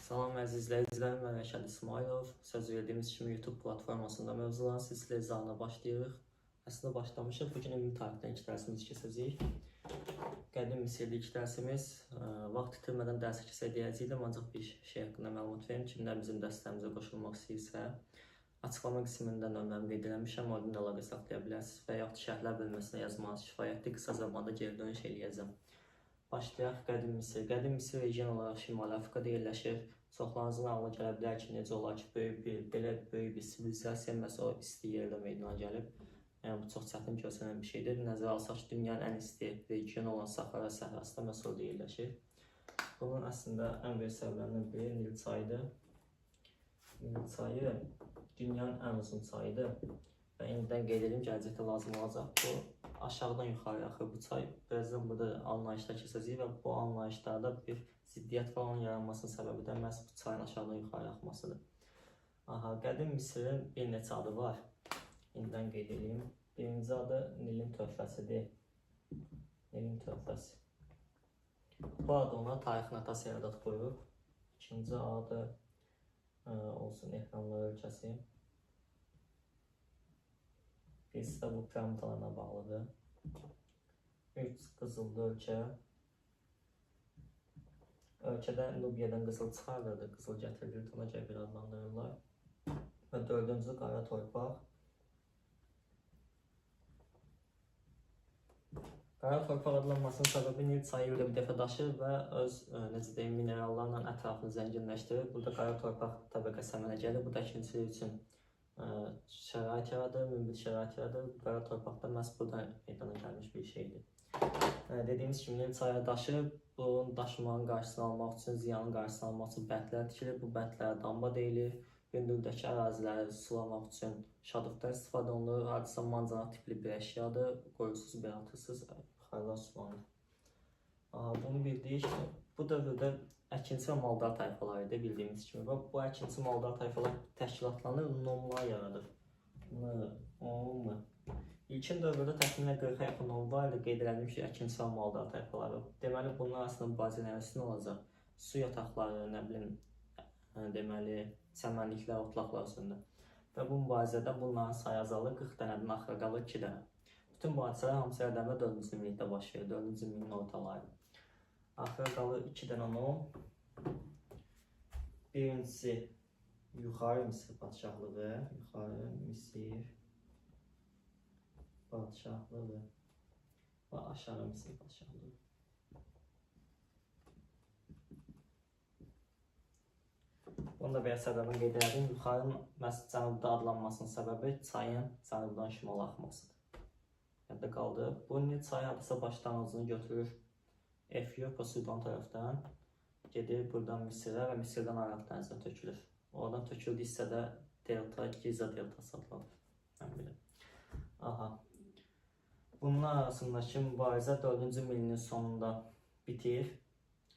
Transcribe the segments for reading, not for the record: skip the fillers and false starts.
Salam əziz izləyicilərim, mən Rəşad İsmailov. Söz verdiyimiz kimi YouTube platformasında mövzuların silsilə izahına başlayırıq. Əslində başlamışıq. Bugün ümumi tarixdən 2 dərsimiz keçəcəyik. Qədim Misirli 2 dərsimiz. Vaxt itirmədən dərsə keçək deyəcəydim, ancaq bir şey haqqında məlumat verim. Kimlər bizim dərslərimizə qoşulmaq istəyirsə, açıqlama qismində nömrəmi qeyd eləmişəm, oradan əlaqə saxlaya bilərsiniz və yaxud şərhlər bölməsində yazmanız kifayətli, qısa zamanda geri dönüş eləyəcəm. Başlayaq Qədim Misir. Qədim Misir region olaraq Şimali Afrikada yerləşir. Çoxlarınızın ağlına gələ bilər ki, necə olar ki, belə böyük bir sivilizasiya məhz o isti yerdə meydana gəlib. Yəni, bu çox çətin görsənən bir şeydir. Nəzərə alsaq ki, dünyanın ən isti regionu olan Sahara səhrasında məhz orada yerləşir. Bunun əslində ən böyük səbəblərindən biri Nil çayıdır. Nil çayı dünyanın ən uzun çayıdır. Və indidən qeyd edim, gələcəkdə lazım olacaq. Bu aşağıdan yuxarı axır bu çay. Birazdan burada anlayışda keçəcəyik və bu anlayışlarda bir ziddiyyət falan yaranmasının səbəbi də məhz bu çayın aşağıdan yuxarı axmasıdır. Qədim Misirin bir neçə adı var. İndidən qeyd edeyim. Birinci adı Nilin töhfəsidir. Nilin töhfəsi. Bu adı ona tarixin atası Herodot qoyub. İkinci adı olsun Ehramlar ölkəsi. Birisi də bu piramidalarına bağlıdır. 3 qızıllı ölkə. Ölkədə Nubiyadan qızıl çıxarılırdı, qızıl gətirilirdi, ona görə bir adlandırırlar. Və 4-cü qara torpaq. Qara torpaq adlanmasının səbəbi Nil çayı ilə bir dəfə daşır və öz necə deyim, minerallarla ətrafını zənginləşdirir. Burada qara torpaq təbəqəsi əmələ gəlir. Bu da əkinçilik üçün şərait yaradır, münbit şərait yaradır. Qara torpaqda məhz burada meydana gəlmiş bir şeydir. Dediyimiz kimi Nil çayı daşır. Bunun daşımanın qarşısını almaq üçün, ziyanın qarşısını almaq üçün bəndlər tikilir. Bu bəndlərə damba deyilir. Hündürdəki əraziləri sulamaq üçün şadıqdan istifadə olunur. Hadisə mancanaq tipli bir əşyadır. Qoyusuz, beyatırsız yuxarıdan sulanır. Bunu bildik. Bu dövrdə əkinçi və maldar tayfaları da bildiyimiz kimi. Bu əkinçi maldar tayfalar təşkilatlanır, nomlar yaradır. İlkin dövrdə təxminən 40-a yaxın nom var idi. Qeyd edilmiş ki, əkinçi və maldar tayfaları. Deməli, bunlar aslında mübarizələrin üstün olacaq. Su yataqları, nə bilim, deməli, çəmənliklər, otlaqlar üstündə. Və bu mübarizədə bunların sayı azalır, 40 dənədən axıra qalır 2 dənə. Bütün bu hadisələr hamısı Ərdəmdə 4-cü minillikdə baş verir, 4-cü minilliyin ortaları. Axıra qalır 2 dənə nom. Birincisi, yuxarı Misir padşahlığı, yuxarı Misir padşahlığı və aşağı Misir padşahlığı. Bunu da bir səbəbini qeyd edim. Yuxarı məhz cənubda adlanmasının səbəbi çayın cənubdan şimala axmasıdır. Yadda qaldı. Bu Nil çayı hadisə başlanğıcını götürür Efiopiya Sudan tərəfdən, gedir buradan Misirə və Misirdən Araq dənizinə tökülür. Oradan töküldüyü hissədə delta, Giza deltası adlanır. Bunlar arasındakı mübarizə 4-cü minilliyin sonunda bitir.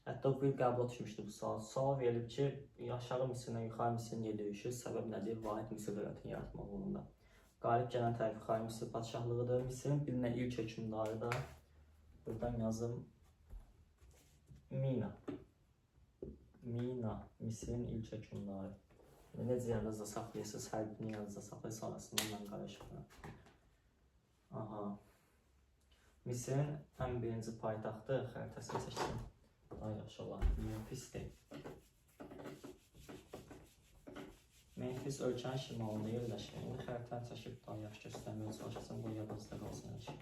Hətta bu il qəbula düşmüşdü bu sual. Sual verilib ki, aşağı Misirlə yuxarı Misirin yeri döyüşür. Səbəb nədir? Vahid Misir dövlətini yaratmaq uğrunda. Qalib gələn tərəf yuxarı Misir padşahlığıdır. Misirin bilinən ilk hökmdarı da buradan yazım Mina. Mina, Misirin ilk hökmdarı. Necə yanınızda saxlayırsınız, hər birini yanınızda saxlayır, sonrasında mən qarışıqlar. Misirin ən birinci paytaxtı, xəritəsini seçdim. Daha yaxşı olar, Memphisdir. Memphis ölkənin şimalında yerləşir. İndi xəritəni çəkib daha yaxşı göstərməyə çalışacağım, bu yadınızda qalsın hər şey.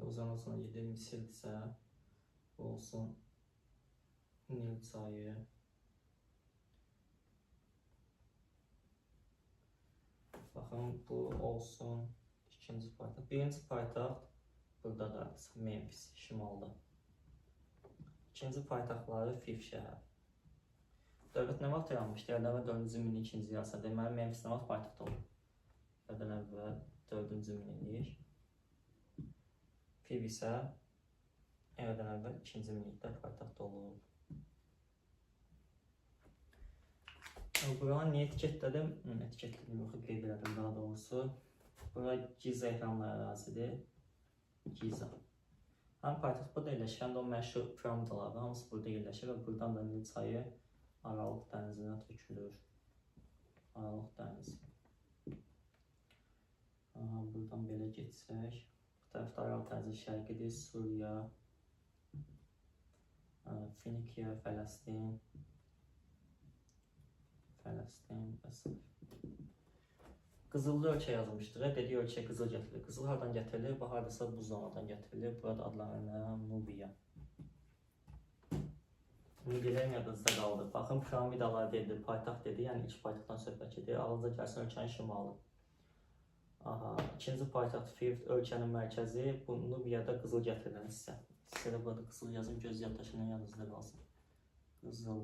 Uzun gedir Misirdirsə, bu olsun Nil çayı. Baxın, bu olsun ikinci paytaxt. Birinci paytaxt burada da Memphis, şimalda. İkinci paytaxtları Fif şəhər. Dövlət nə vaxt yaranmışdı? Əvvəl 4-cü minillik ikinci yarısı. Deməli, Memphis nə vaxt paytaxt olur? Əvvəl 4-cü minillik. Fif isə əvvəldən əvvəl 2-ci minillikdə paytaxt olub. Bura niye etiketlədim? Etiketlədim, yox, qeyd elədim daha doğrusu. Bura Giza ehramlı ərazidir. Giza. Həm paytaxt burada yerləşir, həm də o məşhur piramidalar hamısı burada yerləşir və buradan da Nil çayı Aralıq dənizinə tökülür. Aralıq dənizi. Buradan belə geçsək. Bu tərəfdə Aralıq dənizi şərqidir, Suriya, Finikiya, Fələstin və s. Qızıllı ölkə yazmışdır. Dediyi ölkə qızıl gətirilir. Qızıl hardan gətirilir? Bu hardasa buzlamadan gətirilir. Burada adlanılan Nubiya. Nubiyaların yadınızda qaldı. Baxın, piramidalar dedi, paytaxt dedi. Yəni ilk paytaxtdan söhbət edir. Ağılca gəlsin ölkənin şimalı. İkinci paytaxt Firt, ölkənin mərkəzi. Bu Nubiyada qızıl gətirilən hissə. Hissədə burada qızıl yazım, göz yaddaşından yadınızda qalsın. Qızıl.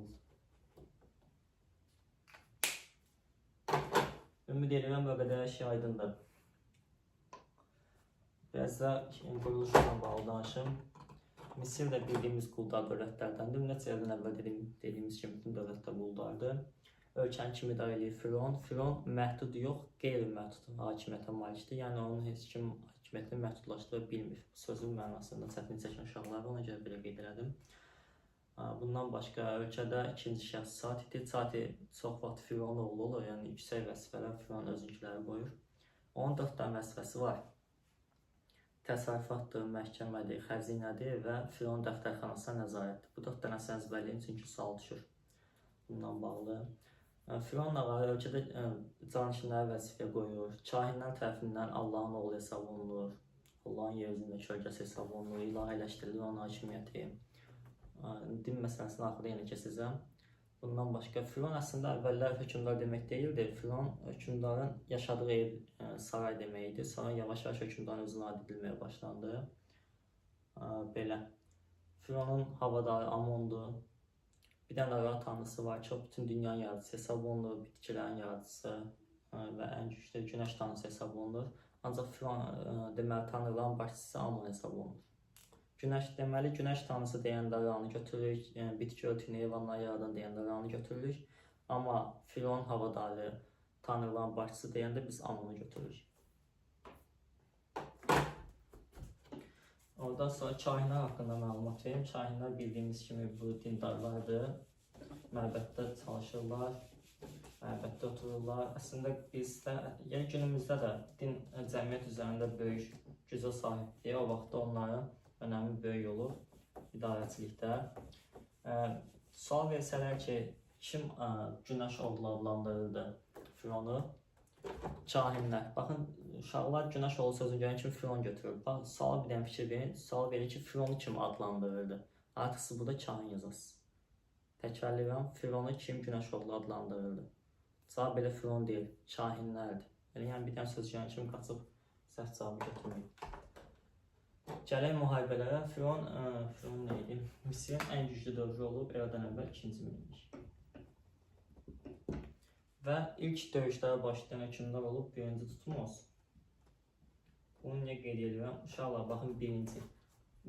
Ümid edirəm bu qədər şey aydındır. Biraz da quruluşla bağlı danışım. Misir də bildiyimiz quldar dövlətlərdəndir. Neçə ildən əvvəl dediyimiz kimi bütün dövlətlər quldardır. Ölkəni kim idarə edir? Firon. Firon məhdud yox, qeyri-məhdud hakimiyyətə malikdir. Yəni onun heç kim hakimiyyətini məhdudlaşdıra bilmir. Sözün mənasında çətin çəkən uşaqları ona görə belə qeyd elədim. Bundan başqa ölkədə ikinci şəxs Satidir. Sati çox vaxt Firon oğlu olur, yəni yüksək vəzifələr Firon özünkiləri qoyur. Onun 4 dənə vəzifəsi var. Təsərrüfatdır, məhkəmədir, xəzinədir və Firon dəftərxanasına nəzarətdir. Bu 4 dənə səzbəlliyin çünki sual düşür bundan bağlı. Firon ağaları ölkədə canişinləri vəzifəyə qoyur. Kahinlər tərəfindən Allahın oğlu hesab olunur. Allahın yer üzündə kölgəsi hesab olunur. İlahiləşdirilir onun hakimiyyəti. Din məsələsini axırda yenə keçəcəm. Bundan başqa Firon əslində əvvəllər hökmdar demək deyildi. Firon hökmdarın yaşadığı ev, saray deməkdir. Sonra yavaş-yavaş hökmdarın özünə aid edilməyə başlandı. Belə. Fironun havadarı Amondur. Bir dənə Ra tanrısı var ki, bütün dünyanın yaradıcısı hesab olunur, bitkilərin yaradıcısı və ən güclü günəş tanrısı hesab olunur. Ancaq Firon deməli tanrıların başçısı Amon hesab olunur. Günəş deməli, günəş tanrısı deyəndə Ranı götürürük, bitki örtüyünü, heyvanlar yaradan deyəndə Ranı götürürük. Amma Firon havadarı, tanrıların başçısı deyəndə biz Amonu götürürük. Oradan sonra kahinlər haqqında məlumat verim. Kahinlər bildiyimiz kimi bu dindarlardır. Məbəddə çalışırlar, məbəddə otururlar. Əslində bizdə, yəni günümüzdə də din cəmiyyət üzərində böyük gücə sahibdir. O vaxtda onların önəmi böyük olur idarəçilikdə. Sual versələr ki, kim günəş oğlu adlandırırdı Fironu? Kahinlər. Baxın, uşaqlar günəş oğlu sözünü görən kimi Firon götürür. Bax, suala bir dənə fikir verin. Sual verin ki, Fironu kim adlandırırdı? Artıq siz burada kahin yazasınız. Təkrarlayıram, Fironu kim günəş oğlu adlandırırdı? Cavab belə Firon deyil, kahinlərdir. Yəni bir dənə söz görən kimi qaçıb səhv cavabı götürməyin. Gələk müharibələrə. Firon nə idi? Misirin ən güclü dövrü olub, eradan əvvəl 2-ci minillik. Və ilk döyüşlərə başlayan hökmdar olub 1-ci Tutmos. Bunu niyə qeyd edirəm? Uşaqlar, baxın 1-ci.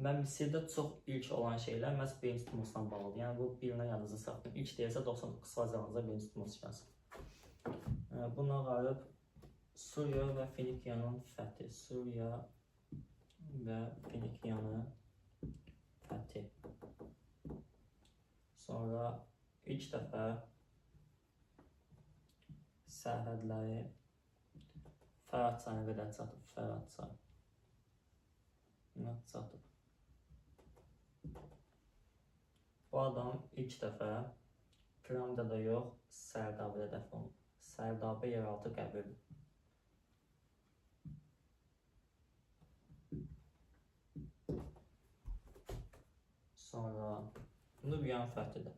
Mən Misirdə çox ilk olan şeylər məhz 1-ci Tutmosdan bağlıdır. Yəni bu bilinə yadınızda saxlayın. İlk deyilsə 99 sayacağınızda 1-ci Tutmos gəlsin. Buna qalıb Suriya və Finikiyanın fəthi. Suriya və Finikiyanın fəthi. Sonra ilk dəfə sərhədləri Fərat çayına qədər çatıb. Fərat çayı. Nə çatıb? Bu adam ilk dəfə piramidada yox, Sərdabədə dəfn olunub. Sərdabə yeraltı qəbirdir. Sonra Nubiyanın fəthidir.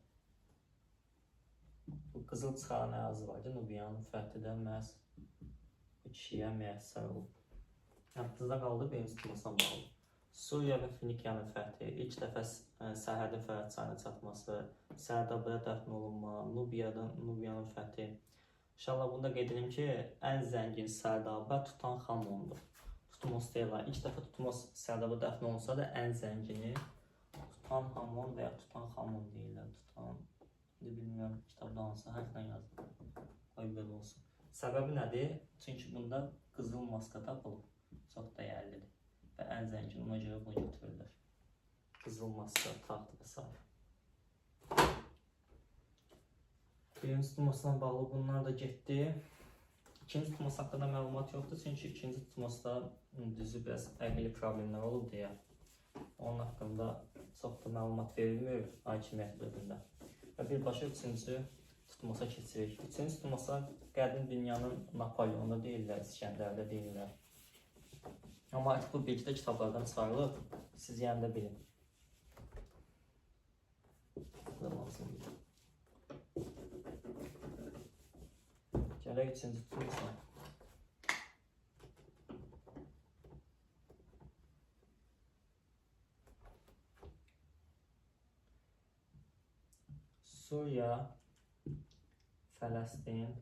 Bu qızıl çıxaran ərazi var ki, Nubiyanın fəthidə məhz bu kişiyə müəssər olub. Yadınızda qaldı, 1-ci Tutmosdan bağlı. Suriya və Finikiyanın fəthi, ilk dəfə sərhədin Fərat çayına çatması, Sərdabədə dəfn olunma, Nubiyanın fəthi. İnşallah bunu da qeyd edim ki, ən zəngin Sərdabə Tutanxamondur. Tutmos deyirlər. İlk dəfə Tutmos Sərdabə dəfn olunsa da ən zəngini Tutanxamon və ya Tutanxamon deyirlər. Bilmiyorum, kitabda hansı hərflə yazdım. Səbəbi nədir? Çünki bunda qızıl maska tapılıb. Çox dəyərlidir. Və ən zəngin, ona görə bunu götürürlər. Qızıl maska, taxt və s. Birinci tutmasına bağlı bunlar da getdi. İkinci tutması haqqında məlumat yoxdur. Çünki ikinci tutmasda düzü biraz əqli problemlər olub deyə. Onun haqqında çox da məlumat verilmir hakimiyyət dövründə. Və birbaşa üçüncü tutmasa keçirik. Üçüncü tutmasa qədim dünyanın Napoleon'da deyirlər, İskəndərdə deyirlər. Amma artıq bu bilgi də kitablardan çıxarılıb. Siz yəni də bilin. Gələk üçüncü tutmasa. Suriya, Fələstin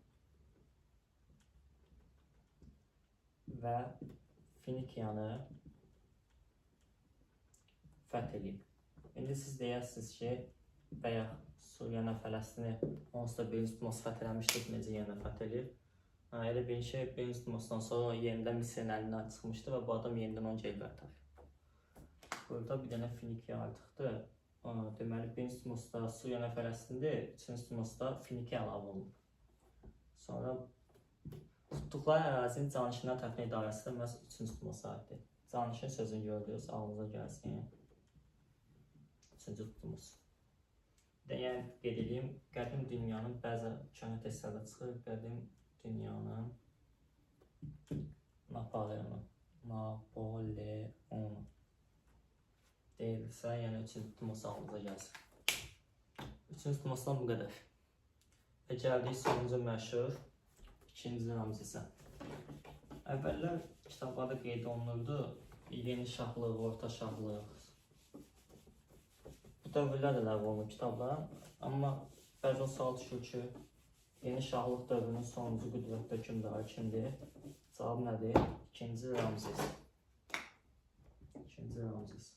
və Finikiyanı fəth edib. İndi siz deyərsiniz ki, bayaq Suriyanı, Fələstini onsuz da birinci tutması fəth eləmişdik, necə yenə fəth edib. Elə bir şey, birinci tutmasından sonra yenidən Misirin əlindən çıxmışdı və bu adam yenidən onu geri qaytarır. Burada bir dənə Finikiya artıqdır. Deməli, birinci tutmasda Suriyanı, Fələstindir, üçüncü tutmasda Finikiya əlavə olunub. Sonra tutduqları ərazinin canişinlər tərəfindən idarəsi də məhz üçüncü tutması aiddir. Canişin sözünü gördünüz, ağlınıza gəlsin. Üçüncü tutulması. Yəni, qeyd edeyim, qədim dünyanın bəzi köhnə testlərdə çıxır, qədim dünyanın Napoleonu deyilsə, yəni üçüncü tutulması ağlınıza gəlsin. Üçüncü tutulmasından bu qədər. Və gəldik sonuncu məşhur, ikinci Ramzesə. Əvvəllər kitablarda qeyd olunurdu, yeni şahlıq, orta şahlıq. Bu dövrlər də ləğv olunur kitablara, amma bəzən sual düşür ki, yeni şahlıq dövrünün sonuncu qüdrətli hökmdarı kimdir? Cavab nədir? İkinci Ramzes. İkinci Ramzes.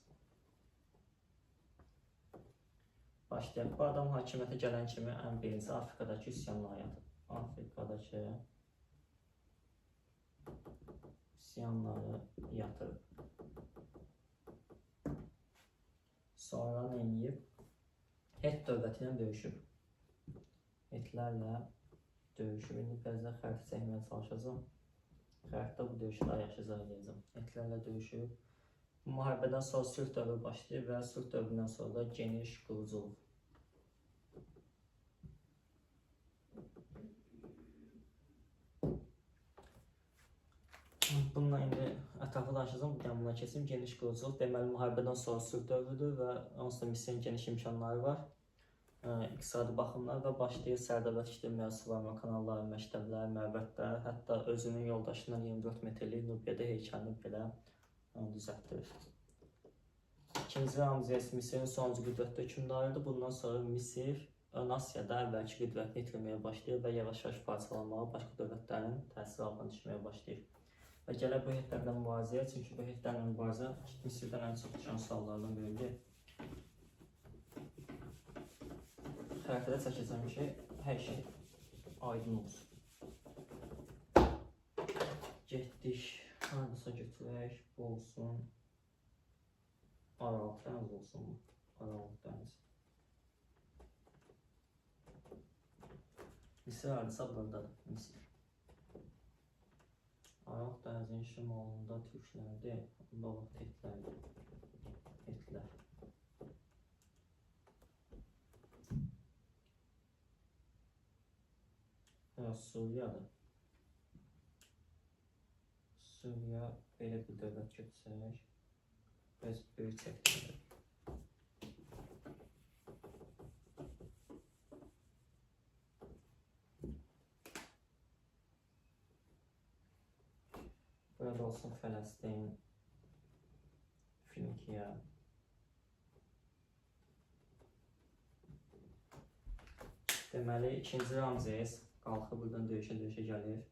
Başlayaq. Bu adam hakimiyyətə gələn kimi ən birinci Afrikadakı üsyanları yatıb. Afrikadakı üsyanları yatırıb. Sonra nə edib? Het dövləti ilə döyüşüb. Hetlərlə döyüşüb. İndi bəzən xəritə çəkməyə çalışacağım. Xəritə bu döyüşdə yaxşı izah Hetlərlə döyüşüb. Bu müharibədən sonra sülh dövrü başlayıb və sülh dövründən sonra da geniş quruculuq. Bununla indi ətraflı danışacağım, buna keçim. Geniş quruculuq deməli müharibədən sonra sülh dövrüdür və onsuz da Misirin geniş imkanları var. İqtisadi baxımlar və başlayır sərdəbət işləməyə, suvarma kanalları, məktəblər, məbədlər, hətta özünün yoldaşından 24 metrlik Nubiyədə heykəlini belə düzəltdirir. İkinci Ramzes Misirin sonuncu qüdrətli hökmdarıdır. Bundan sonra Misir Ön Asiyada əvvəlki qüdrətini itirməyə başlayır və yavaş-yavaş parçalanmağa, başqa dövlətlərin təsiri altına düşməyə başlayır. Və gələ bu hetlərlə mübarizəyə, çünki bu hetlərlə mübarizə Misirdən ən çox düşən suallardan biridir. Xəritədə çəkəcəm ki, hər şey aydın olsun. Getdik, hardasa götürək, bu olsun. Aralıq dəniz olsun mu? Aralıq dəniz. Misir hardasa buradadır, Misir. Aralıq dənizin şimalında türklərdir, onda vaxt hetlərdir. Hetlər. Suriyadır. Suriya belə bir dövlət götürsək, biz böyük çəkdirik. Burada olsun Fələstin, Finikiya. Deməli, ikinci Ramzes qalxıb buradan döyüşə gəlir.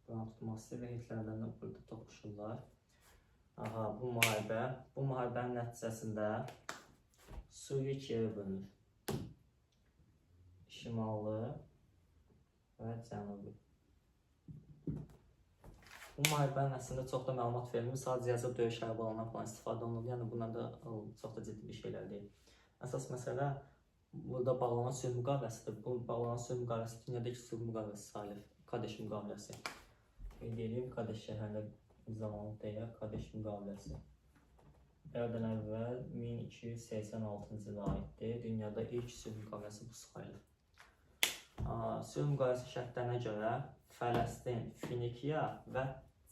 Buranı tutması və hitlərdən burada toqquşurlar. Aha, bu müharibənin nəticəsində Suriya ikiyə bölünür. Şimalı və cənubi. Bu müharibənin əslində çox da məlumat verilmir. Sadəcə yazıb döyüş arabalarından falan istifadə olunur. Yəni bunlar da çox da ciddi bir şeylər deyil. Əsas məsələ burada bağlanan sülh müqaviləsidir. Bu bağlanan sülh müqaviləsi dünyadakı sülh müqaviləsi sayılır. Kadeş müqaviləsi. Qeyd edeyim, Kadeş şəhərində imzalanıb deyə Kadeş müqaviləsi. Eradan əvvəl 1286-cı ilə aiddir. Dünyada ilk sülh müqaviləsi bu sayılır. Sülh müqaviləsi şərtlərinə görə Fələstin, Finikiya və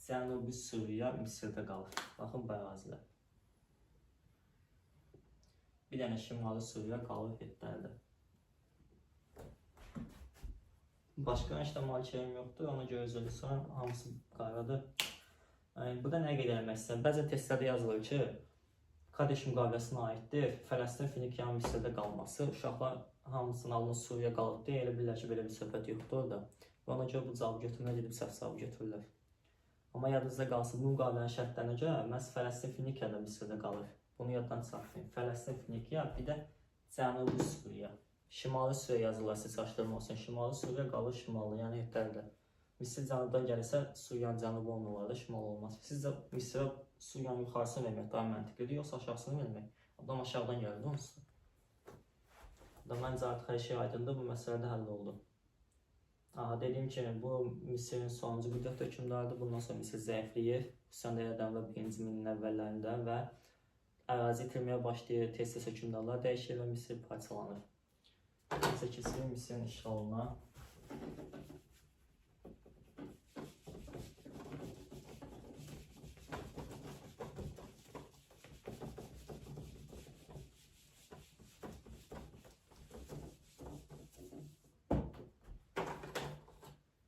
Cənubi Suriya Misirdə qalır. Baxın bu ərazilər. Bir dənə Şimali Suriya qalır Hitlərdə. Başqa işdə malikəyim yoxdur, ona görə özəlüsən hamısı qayradır. Burada nə qeyd eləmək istəyirəm? Bəzən testlərdə yazılır ki, Kadeş müqaviləsinə aiddir. Fələstin, Finikiyanın Misirdə qalması. Uşaqlar hamısının alını Suriya qalıb deyə elə bilirlər ki, belə bir söhbət yoxdur orada. Və ona görə bu cavabı götürməyə gedib səhv cavabı götürürlər. Amma yadınızda qalsın, bu müqavilənin şərtlərinə görə məhz Fələstin, Finikiya da Misirdə qalır. Bunu yaddan çıxartmayın. Fələstin, Finikiya, bir də Cənubi Suriya. Şimali Suriya yazılır, siz açdırma olsun. Şimali Suriya qalır şimalı, yəni Hitlərdə. Misir cənubdan gəlirsə, Suriyanın cənubu olmaları da şimal olmaz. Siz də Misirə Suriyanın yuxarısını vermək daha məntiqlidir, yoxsa aşağısını vermək. Adam aşağıdan gəldi onsuz. Məncə artıq hər şey aydındır, bu məsələ də həll oldu. Dediyim kimi, bu Misirin sonuncu müddət hökmdarıdır. Bundan sonra Misir zəifləyir. Xüsusən də Eradan və 1-ci minin əvvəllərində və ərazi itirməyə başlayır. Tez-tez hökmdarlar dəyişir və Misir parçalanır. Neysə keçirik Misirin işğalına.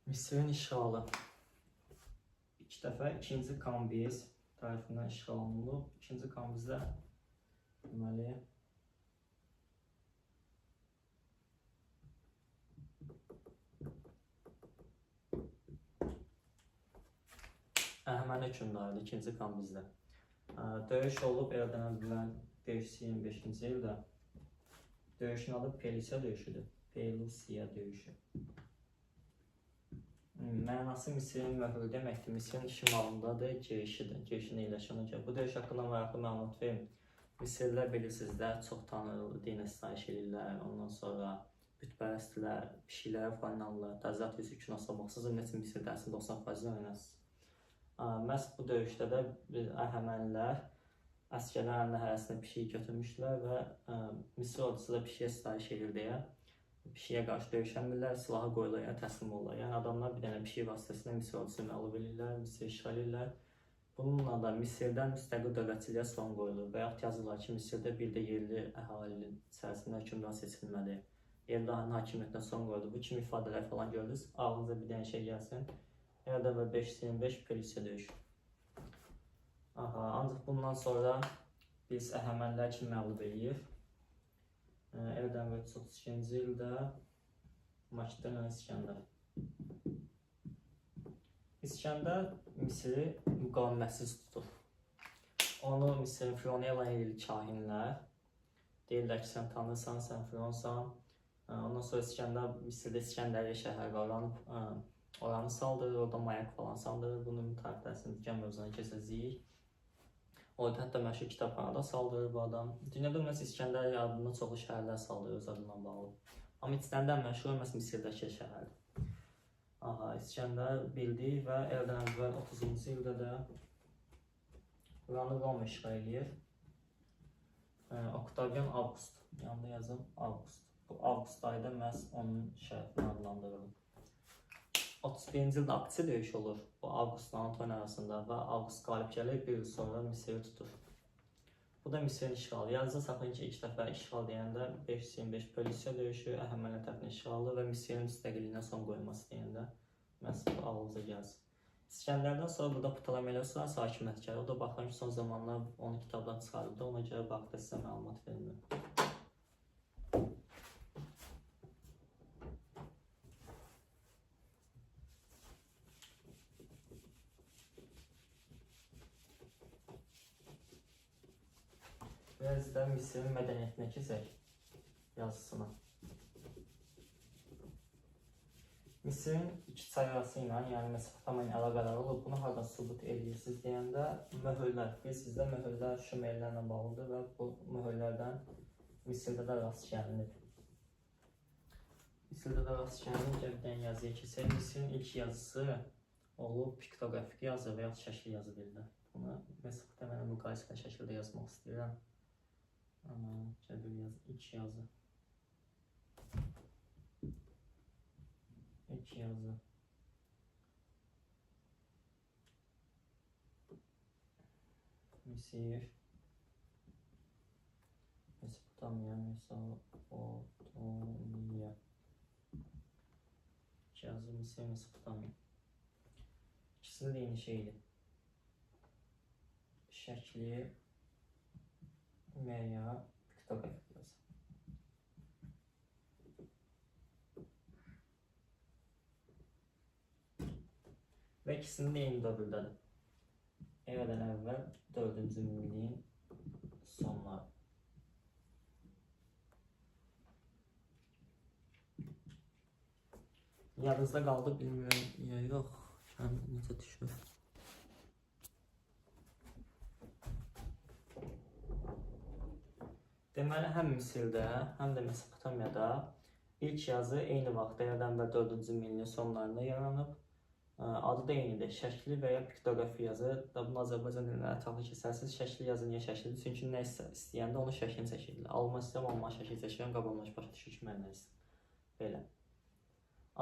Misirin işğalı. İlk dəfə 2-ci Kambiz tərəfindən işğal olunub. 2-ci Kambizdə deməli Əhəməni hökmdarıdır 2-ci Kambizdə. Döyüş olub Eradan əvvəl 525-ci ildə. Döyüşün adı Pelusiya döyüşüdür. Pelusiya döyüşü. Mənası Misirin möhrü deməkdir. Misirin şimalındadır, girişidir. Girişində yerləşən. Bu döyüş haqqında maraqlı məlumat verim. Misirlər bilirsiniz də çox tanrılı dinə sitayiş edirlər. Ondan sonra bütpərəstlər, pişiklərə falan inanırlar. Təzrat 102 nasıl baxsınız, ümumiyyətlə Misir dərsində 90% öyrənəsiniz. Məhz bu döyüşdə də Əhəmənilər əsgərlərin əlinə hərəsində pişiyi götürmüşlər və Misir ordusu da pişiyə sitayiş edir deyə pişiyə qarşı döyüşənmirlər, silaha qoyurlar, yəni təslim olurlar. Yəni adamlar bir dənə pişik vasitəsilə Misir ordusunu məğlub edirlər, Misir işğal edirlər. Bununla da Misirdən müstəqil dövlətçiliyə son qoyulur və yaxud yazırlar ki, Misirdə bir də yerli əhalinin içərisində hökmdar seçilməli, yerli əhalinin hakimiyyətinə son qoyulur. Bu kimi ifadələr falan görürüz. Ağlınıza bir dənə şey gəlsin. Eradan və 525 Pelusiya döyüşü. Ancaq bundan sonra biz Əhəmənilər kimi məğlub eləyir. Eradan və 32-ci ildə Makedoniyalı İskəndər. İskəndər Misiri müqavimətsiz tutur. Onu Misirin Fironu elan edir kahinlər. Deyirlər ki, sən tanırsan, sən Fironsan. Ondan sonra İskəndər Misirdə İskəndəriyə şəhər var, oranı saldırır, orada mayak falan saldırır. Bunun tarixlərini digər mövzuna keçəcəyik. Orada hətta məşhur kitabxanada saldırır bu adam. Dünyada məhz İskəndər adında çoxlu şəhərlər saldırır öz adından bağlı. Amma içlərindən məşhur məhz Misirdəki şəhərdir. İskəndər bildi və Eradan əvvəl 30-cu ildə də buranı Roma işğal edir. Oktavian Avqust, yanında yazım Avqust. Bu Avqust ayda məhz onun şərəfinə adlandırılır. 31-ci ildə Akçi döyüş olur bu Avqustla Antoni arasında və Avqust qalib gəlir, bir il sonra Misiri tutur. Bu da Misirin işğalı. Yalnızca saxlayın ki, ilk dəfə işğal deyəndə 525 Pelusiya döyüşü, Əhəmənilər tərəfindən işğalı və Misirin müstəqilliyinə son qoyulması deyəndə məhz bu ağlınıza gəlsin. İskəndərdən sonra burada Ptolemeyos hakimiyyət gəlir. O da baxıram ki, son zamanlar onu kitabdan çıxarıldı. Ona görə baxda sizə məlumat vermiyorum. Biraz da Misirin mədəniyyətinə keçək yazısına. Misirin iki çay arası ilə, yəni Mesopotamiya ilə əlaqələri olub, bunu hardan sübut edirsiniz deyəndə möhürlər. Bilirsiniz də, möhürlər Şumerlərlə bağlıdır və bu möhürlərdən Misirdə də rast gəlinir. Misirdə də rast gəlincə bir dənə yazıya keçək. Misirin ilk yazısı olub piktografik yazı və ya şəkil yazı dildə. Bunu Mesopotamiya müqayisəli şəkildə yazmaq istəyirəm. İlk yazı. İlk yazı. Misir. Mesopotamiya. İlk yazı Misir, Mesopotamiya. İkisinin de eyni şeydir. Şəkli veya piktografik yazı. Ve ikisinin de eyni dövrdedir. Eradan əvvəl 4-cü minilliyin sonları. Yadınızda qaldı, bilmiyorum ya yox. Necə düşür? Deməli, həm Misirdə, həm də Mesopotamiyada ilk yazı eyni vaxtda Eradan əvvəl 4-cü minilliyin sonlarında yaranıb. Adı da eynidir. Şəkli və ya piktografi yazı. Bunu Azərbaycan dilində ətraflı keçərsiniz. Şəkli yazı niyə şəklidir? Çünki nə istəyəndə onun şəklini çəkilir. Alma istəyəm, alma şəkli çəkirəm, qabılmış başa düşür ki, mən nə istəyirəm. Belə.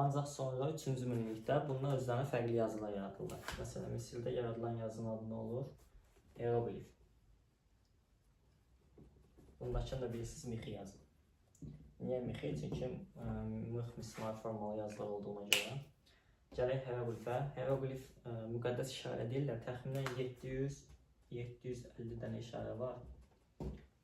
Ancaq sonra 3-cü minillikdə bunlar özlərinə fərqli yazılar yaradırlar. Məsələn, Misirdə yaradılan yazının adı nə olur? Hieroglif. Bundakını da bilirsiniz, mixi yazı. Niyə mixi? Çünki mix mismar formalı yazılar olduğuna görə. Gələk hieroglifə. Hieroglif müqəddəs işarə deyirlər. Təxminən 750 dənə işarə var.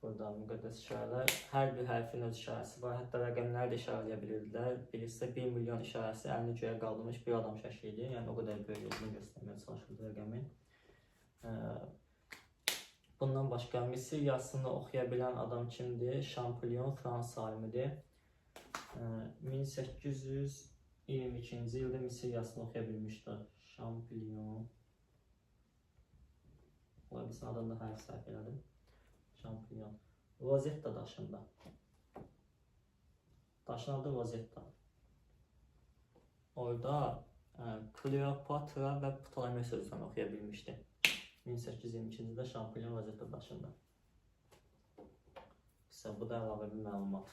Burada müqəddəs işarələr. Hər bir hərfin öz işarəsi var. Hətta rəqəmləri də işarələyə bilirdilər. Bilirsə 1 milyon işarəsi əlini göyə qaldırmış bir adam şəkli idi. Yəni o qədər böyük olduğunu göstərməyə çalışırdı rəqəmi. Bundan başqa Misir yazısını oxuya bilən adam kimdir? Şampollion Fransız alimidir. 1822-ci ildə Misir yazısını oxuya bilmişdir. Şampollion. Ola bilsin adını da hərf səhv elədim. Şampollion. Rosetta daşında. Daşın adı Rosetta. Orada Kleopatra və Ptolemy sözlərini oxuya bilmişdi. 1822-ci ildə Şampollion Rosetta daşında. Bu da əlavə bir məlumat.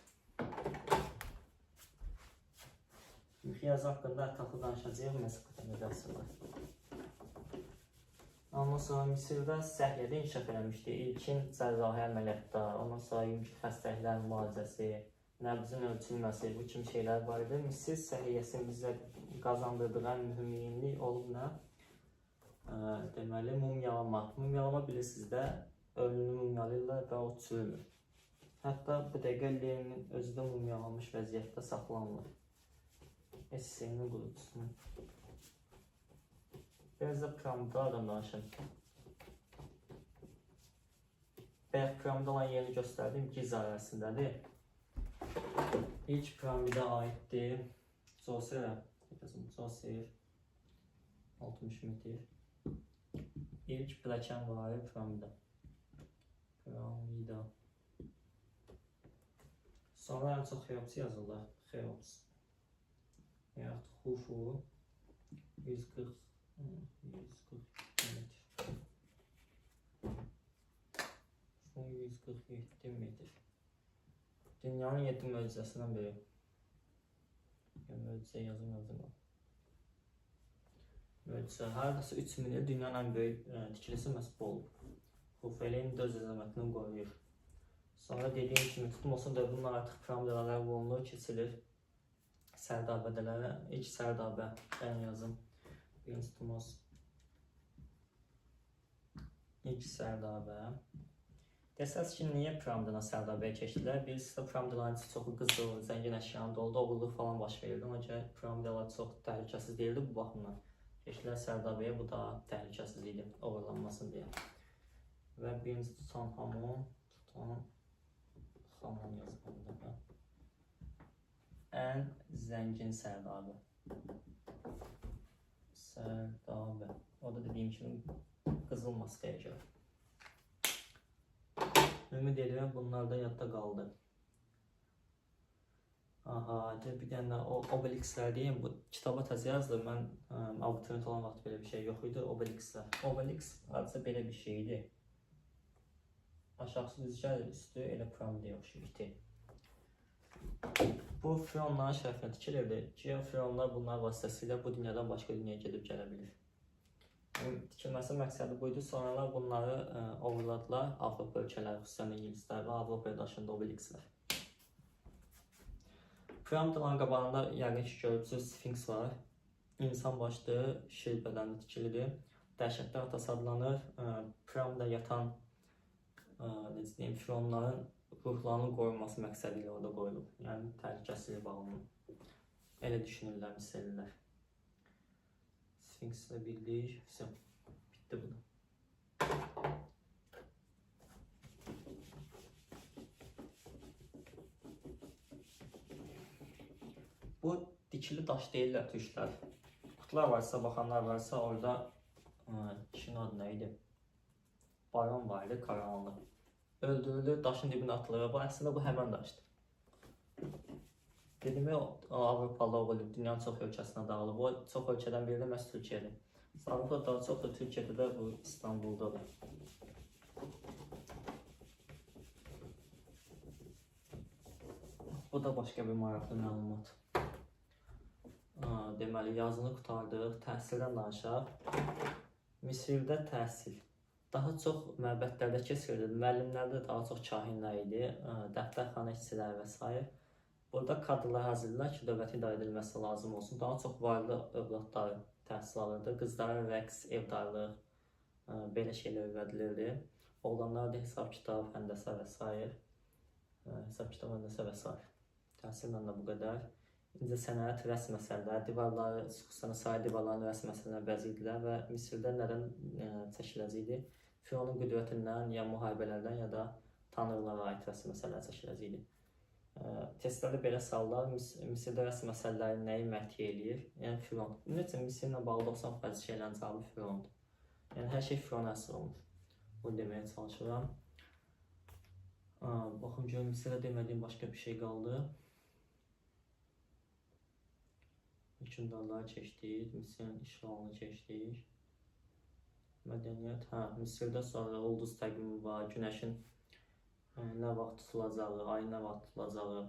Mixi yazı haqqında ətraflı danışacağıq Mesopotamiyada asırlar. Ondan sonra Misirdə səhiyyədə inkişaf eləmişdi. İlkin cərrahi əməliyyatda, ondan sonra yumuşaq xəstəliklərin müalicəsi, nəbzin ölçülməsi, bu kimi şeylər var idi. Misir səhiyyəsinin bizə qazandırdığı ən mühüm yenilik olub nə? Deməli, mumyalama. Mumyalama bilirsiniz də, ölünü mumyalayırlar və o çürümür. Hətta bu dəqiqə Leninin özü də mumyalanmış vəziyyətdə saxlanılır. Essenin qurutusunu. Biraz da piramidlardan danışın. Bəyək piramid olan yerini göstərdim, Giza ərazisindədir. İlk piramidə aiddir. Zosera. 60 metr. İlk pilləkən var piramida. Sonra ən çox Xeops yazırlar. Xeops. Yaxud Xufu 140 metr. Şu 147 metr. Dünyanın 7 möcüzəsindən biri. Möcüzə yazım. Möcüzə haradasa 3000 il dünyanın ən böyük tikilisi məhz bu olub. Xufu elə indi öz əzəmətini qoruyur. Sonra dediyim kimi tutulması dövründən artıq piramidalar olunur, keçilir. Sərdabədələrə, ilk sərdabə, ben yazım. Birinci tutulması. İlk sərdabə. Desəz ki, niyə piramidadan sərdabəyə keçdilər? Birisi də piramidaların çoxu qızıl, zəngin əşyanı doludu, oğurluq falan baş verirdi. Ona görə piramidalar çox təhlükəsiz deyildi bu baxımdan. Keçdilər sərdabəyə, bu da təhlükəsiz idi, oğurlanmasın deyə. Və birinci Tutanhamon yazmalıdır. Ən zəngin sərdabə. Sərdabe. O da dediyim kimi qızıl maskaya görə. Ümid edirəm bunlar da yadda qaldı. Aha, bir dənə Obelixlər deyim. Bu kitaba təzə yazdım. Mən abituriyent olan vaxt belə bir şey yox idi. Obelixlər. Obelix hadisə belə bir şeydir. Aşağısı düzgər, üstü elə piramidə oxşayır iti. Bu freonların şərəfinə tikilirdi. Freonlar bunlar vasitəsilə bu dünyadan başqa dünyaya gedib gələ bilir. Tikilməsi məqsədi buydu. Sonralar bunları ovladılar Avropa ölkələri, xüsusən İngilislər və Avropaya daşındı Obelixlər. Piramidaların qabağında yəqin ki görürsünüz Sfinks var. İnsan başlı şir bədənli tikilidir. Dəhşətli atası adlanır. Piramida yatan freonların ruhlarının qorunması məqsədi ilə orada qoyulub. Yəni təhlükəsizlik bağlanıb. Elə düşünürlər, misellər. Sfinkslə bildik. Bitdi bu da. Bu dikili daş deyirlər türklər. Qutlar varsa, baxanlar varsa orada kişinin adı nə idi? Baron var idi, Karahanlı. Öldürülür, daşın dibinə atılır. Əslində bu həmən daşdır. Dedim ya, Avropalı olub, dünyanın çox ölkəsinə dağılıb. O çox ölkədən biri də məhz Türkiyədir. Avropada daha çox da Türkiyədə də bu İstanbuldadır. Bu da başqa bir maraqlı məlumat. Deməli, yazını qutardıq, təhsildən danışaq. Misirdə təhsil daha çox məbədlərdə keçirildi. Müəllimlərdə daha çox kahinlər idi, dəftərxana işçiləri və s. Burada kadrlar hazırlayırlar ki, dövlətin idarə edilməsi lazım olsun. Daha çox varlı övladları təhsil alırdı. Qızlara rəqs, evdarlıq, belə şeylər öyrədilirdi. Oğlanlara da hesab kitab, həndəsə və s. Hesab kitab, həndəsə və s. Təhsillə də bu qədər. İncəsənət, rəsm məsələləri, divarları, xüsusən saray divarlarının rəsm məsələlərini bəziydilər və Misirdə nədən çəkiləcəkdi? Fironun qüdrətindən, ya müharibələrdən, ya da tanrılara aid rəsm məsələləri çəkiləcəkdi. Testlərdə belə sallar, Misirdə rəsm məsələləri nəyi məhtiyə eləyir? Yəni Firon. Ümumiyyətlə, Misirlə bağlı 90% şeylərin cavabı Firondur. Yəni hər şey Firona əsr olunur. Bunu deməyə çalışıram. Baxım görüm, Misirdə demədiyim başqa bir şey qaldı. Hökümdarları keçdik, Misirin işğalını keçdik. Mədəniyyət, Misirdə sonra ulduz təqvimi var, günəşin nə vaxt tutulacağı, ayın nə vaxt tutulacağı,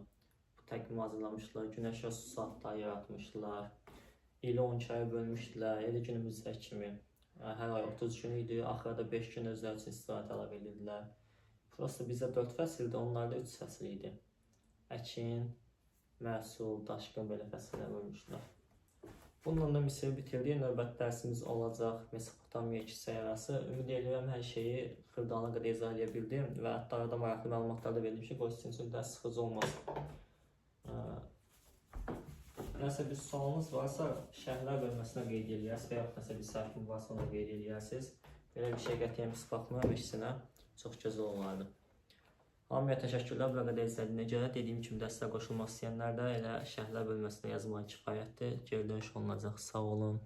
bu təqvimi hazırlamışlar, günəşə su saatları yaratmışlar, ili 12-yə bölmüşdülər, elə günümüzdə kimi. Hər ay 30 gün idi, axırda 5 gün özləri üçün istirahət əlavə edirdilər. Prosta bizdə 4 fəsildir, onlarda 3 fəsil idi. Əkin, məhsul, daşqın belə fəsillər bölmüşdülər. Bununla da Misiri bitirdik. Növbəti dərsimiz olacaq Mesopotamiya kilsə arası. Ümid edirəm hər şeyi xırdalına qədər izah edə bildim və hətta arada maraqlı məlumatlar da verdim ki, qoy sizin üçün dərs sıxıcı olmasın. Nəsə bir sualınız varsa şərhlər bölməsinə qeyd edirsiniz və yaxud nəsə bir səhvim varsa ona qeyd edirsiniz. Belə bir şey qətiyyən pis baxmıram işinə. Çox gözəl olardı. Hamıya təşəkkürlər bu qədər izlədiyinə görə. Dediyim kimi dəstə qoşulmaq istəyənlər də elə şərhlər bölməsinə yazmaq kifayətdir. Geri dönüş olunacaq. Sağ olun.